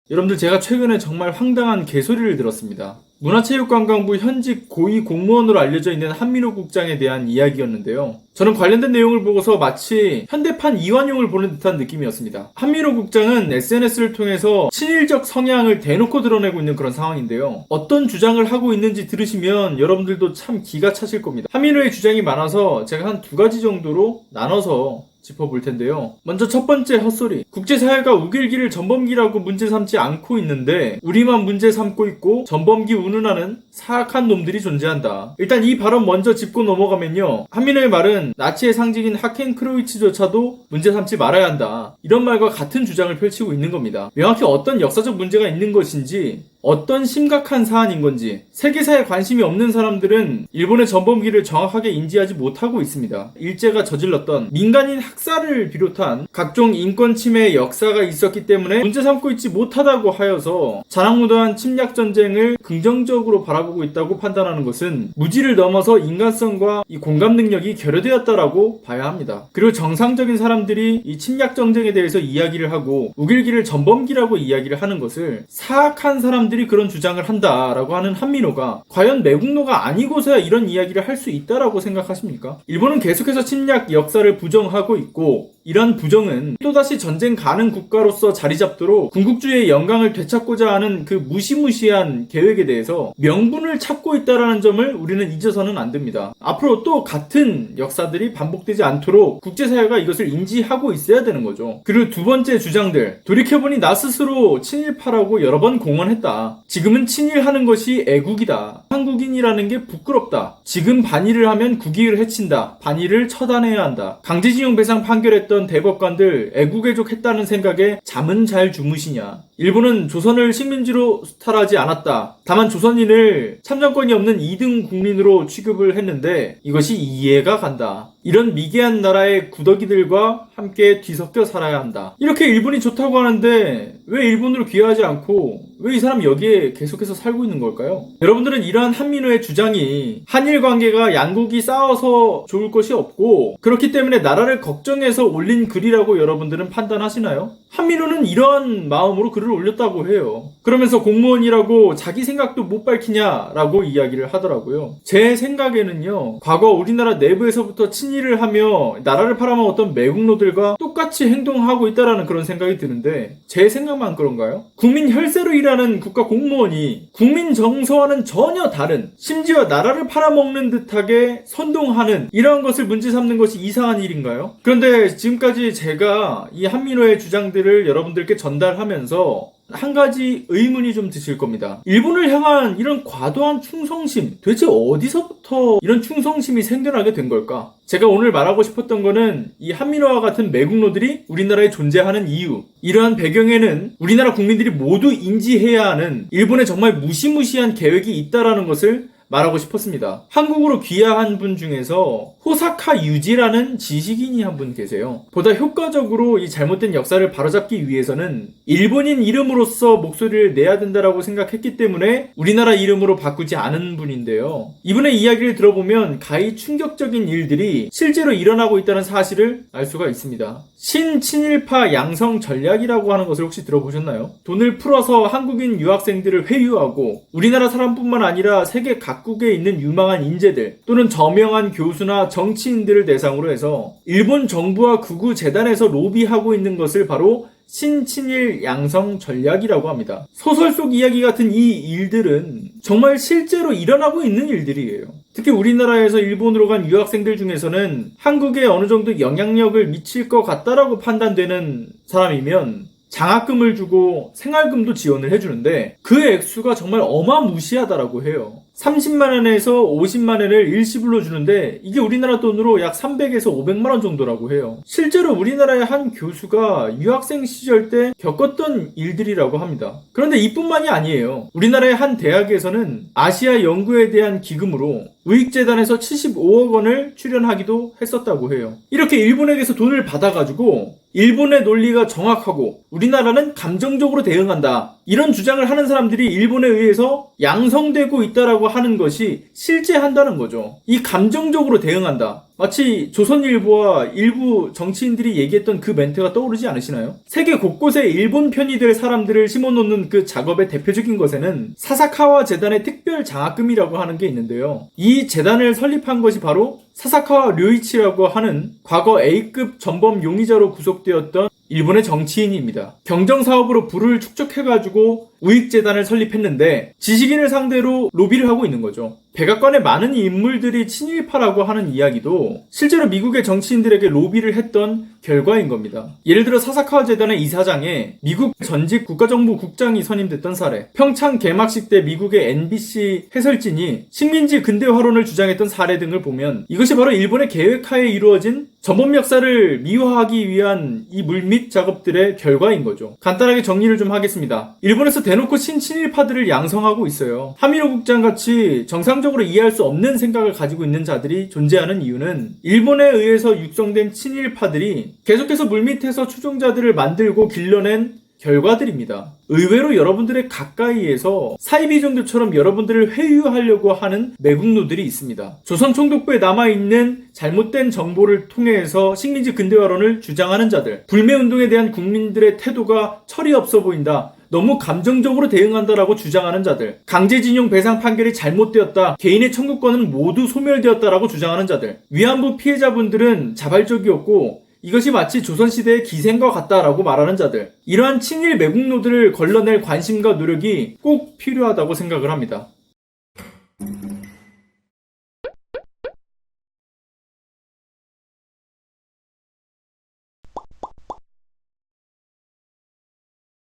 여러분들 제가 최근에 정말 황당한 개소리를 들었습니다. 문화체육관광부 현직 고위 공무원으로 알려져 있는 한민호 국장에 대한 이야기였는데요. 저는 관련된 내용을 보고서 마치 현대판 이완용을 보는 듯한 느낌이었습니다. 한민호 국장은 SNS를 통해서 친일적 성향을 대놓고 드러내고 있는 그런 상황인데요. 어떤 주장을 하고 있는지 들으시면 여러분들도 참 기가 차실 겁니다. 한민호의 주장이 많아서 제가 한 두 가지 정도로 나눠서 짚어볼 텐데요. 먼저 첫 번째 헛소리. 국제사회가 우길기를 전범기라고 문제 삼지 않고 있는데 우리만 문제 삼고 있고 전범기 운운하는 사악한 놈들이 존재한다. 일단 이 발언 먼저 짚고 넘어가면요. 한민호의 말은 나치의 상징인 하켄크로이츠조차도 문제 삼지 말아야 한다. 이런 말과 같은 주장을 펼치고 있는 겁니다. 명확히 어떤 역사적 문제가 있는 것인지 어떤 심각한 사안인 건지 세계사에 관심이 없는 사람들은 일본의 전범기를 정확하게 인지하지 못하고 있습니다. 일제가 저질렀던 민간인 학살을 비롯한 각종 인권 침해의 역사가 있었기 때문에 문제 삼고 있지 못하다고 하여서 자랑무도한 침략 전쟁을 긍정적으로 바라보고 있다고 판단하는 것은 무지를 넘어서 인간성과 이 공감 능력이 결여되었다라고 봐야 합니다. 그리고 정상적인 사람들이 이 침략 전쟁에 대해서 이야기를 하고 우길기를 전범기라고 이야기를 하는 것을 사악한 사람들이 그런 주장을 한다라고 하는 한민호가 과연 매국노가 아니고서야 이런 이야기를 할 수 있다라고 생각하십니까? 일본은 계속해서 침략 역사를 부정하고 있고 이런 부정은 또다시 전쟁 가능 국가로서 자리 잡도록 군국주의의 영광을 되찾고자 하는 그 무시무시한 계획에 대해서 명분을 찾고 있다는 점을 우리는 잊어서는 안 됩니다. 앞으로 또 같은 역사들이 반복되지 않도록 국제사회가 이것을 인지하고 있어야 되는 거죠. 그리고 두 번째 주장들. 돌이켜보니 나 스스로 친일파라고 여러 번 공언했다. 지금은 친일하는 것이 애국이다. 한국인이라는 게 부끄럽다. 지금 반일을 하면 국익을 해친다. 반일을 처단해야 한다. 강제징용 배상 판결했던 대법관들 애국애족 했다는 생각에 잠은 잘 주무시냐. 일본은 조선을 식민지로 수탈하지 않았다. 다만 조선인을 참정권이 없는 2등 국민으로 취급을 했는데 이것이 이해가 간다. 이런 미개한 나라의 구더기들과 함께 뒤섞여 살아야 한다. 이렇게 일본이 좋다고 하는데 왜 일본으로 귀화하지 않고 왜 이 사람 여기에 계속해서 살고 있는 걸까요? 여러분들은 이러한 한민호의 주장이 한일 관계가 양국이 싸워서 좋을 것이 없고 그렇기 때문에 나라를 걱정해서 올린 글이라고 여러분들은 판단하시나요? 한민호는 이러한 마음으로 글을 올렸다고 해요. 그러면서 공무원이라고 자기 생각도 못 밝히냐라고 이야기를 하더라고요. 제 생각에는요. 과거 우리나라 내부에서부터 친일을 하며 나라를 팔아먹었던 매국노들과 똑같이 행동하고 있다라는 그런 생각이 드는데 제 생각만 그런가요? 국민 혈세로 일하는 국가 공무원이 국민 정서와는 전혀 다른 심지어 나라를 팔아먹는 듯하게 선동하는 이러한 것을 문제 삼는 것이 이상한 일인가요? 그런데 지금까지 제가 이 한민호의 주장들을 여러분들께 전달하면서 한 가지 의문이 좀 드실 겁니다. 일본을 향한 이런 과도한 충성심, 도대체 어디서부터 이런 충성심이 생겨나게 된 걸까? 제가 오늘 말하고 싶었던 거는 이 한민호와 같은 매국노들이 우리나라에 존재하는 이유, 이러한 배경에는 우리나라 국민들이 모두 인지해야 하는 일본의 정말 무시무시한 계획이 있다라는 것을 말하고 싶었습니다. 한국으로 귀화한 분 중에서 호사카 유지라는 지식인이 한 분 계세요. 보다 효과적으로 이 잘못된 역사를 바로잡기 위해서는 일본인 이름으로서 목소리를 내야 된다라고 생각했기 때문에 우리나라 이름으로 바꾸지 않은 분인데요. 이분의 이야기를 들어보면 가히 충격적인 일들이 실제로 일어나고 있다는 사실을 알 수가 있습니다. 신친일파 양성 전략이라고 하는 것을 혹시 들어보셨나요? 돈을 풀어서 한국인 유학생들을 회유하고 우리나라 사람뿐만 아니라 세계 각국에 있는 유망한 인재들 또는 저명한 교수나 정치인들을 대상으로 해서 일본 정부와 극우 재단에서 로비하고 있는 것을 바로 신친일 양성 전략이라고 합니다. 소설 속 이야기 같은 이 일들은 정말 실제로 일어나고 있는 일들이에요. 특히 우리나라에서 일본으로 간 유학생들 중에서는 한국에 어느 정도 영향력을 미칠 것 같다라고 판단되는 사람이면 장학금을 주고 생활금도 지원을 해주는데 그 액수가 정말 어마무시하다라고 해요. 30만원에서 50만원을 일시불로 주는데 이게 우리나라 돈으로 약 300에서 500만원 정도라고 해요. 실제로 우리나라의 한 교수가 유학생 시절 때 겪었던 일들이라고 합니다. 그런데 이뿐만이 아니에요. 우리나라의 한 대학에서는 아시아 연구에 대한 기금으로 우익재단에서 75억 원을 출연하기도 했었다고 해요. 이렇게 일본에게서 돈을 받아가지고 일본의 논리가 정확하고 우리나라는 감정적으로 대응한다. 이런 주장을 하는 사람들이 일본에 의해서 양성되고 있다라고 하는 것이 실제 한다는 거죠. 이 감정적으로 대응한다. 마치 조선일보와 일부 정치인들이 얘기했던 그 멘트가 떠오르지 않으시나요? 세계 곳곳에 일본 편이 될 사람들을 심어놓는 그 작업의 대표적인 것에는 사사카와 재단의 특별 장학금이라고 하는 게 있는데요. 이 재단을 설립한 것이 바로 사사카와 료이치라고 하는 과거 A급 전범 용의자로 구속되었던 일본의 정치인입니다. 경정사업으로 부를 축적해가지고 우익재단을 설립했는데 지식인을 상대로 로비를 하고 있는 거죠. 백악관의 많은 인물들이 친일파라고 하는 이야기도 실제로 미국의 정치인들에게 로비를 했던 결과인 겁니다. 예를 들어 사사카와 재단의 이사장에 미국 전직 국가정보국장이 선임됐던 사례, 평창 개막식 때 미국의 NBC 해설진이 식민지 근대화론을 주장했던 사례 등을 보면 이것이 바로 일본의 계획하에 이루어진 전범 역사를 미화하기 위한 이 물밑 작업들의 결과인 거죠. 간단하게 정리를 좀 하겠습니다. 일본에서 대놓고 친일파들을 양성하고 있어요. 하미로 국장같이 정상적으로 이해할 수 없는 생각을 가지고 있는 자들이 존재하는 이유는 일본에 의해서 육성된 친일파들이 계속해서 물밑에서 추종자들을 만들고 길러낸 결과들입니다. 의외로 여러분들의 가까이에서 사이비 종교처럼 여러분들을 회유하려고 하는 매국노들이 있습니다. 조선 총독부에 남아있는 잘못된 정보를 통해서 식민지 근대화론을 주장하는 자들, 불매운동에 대한 국민들의 태도가 철이 없어 보인다, 너무 감정적으로 대응한다라고 주장하는 자들, 강제징용 배상 판결이 잘못되었다, 개인의 청구권은 모두 소멸되었다라고 주장하는 자들, 위안부 피해자분들은 자발적이었고 이것이 마치 조선시대의 기생과 같다라고 말하는 자들, 이러한 친일 매국노들을 걸러낼 관심과 노력이 꼭 필요하다고 생각을 합니다.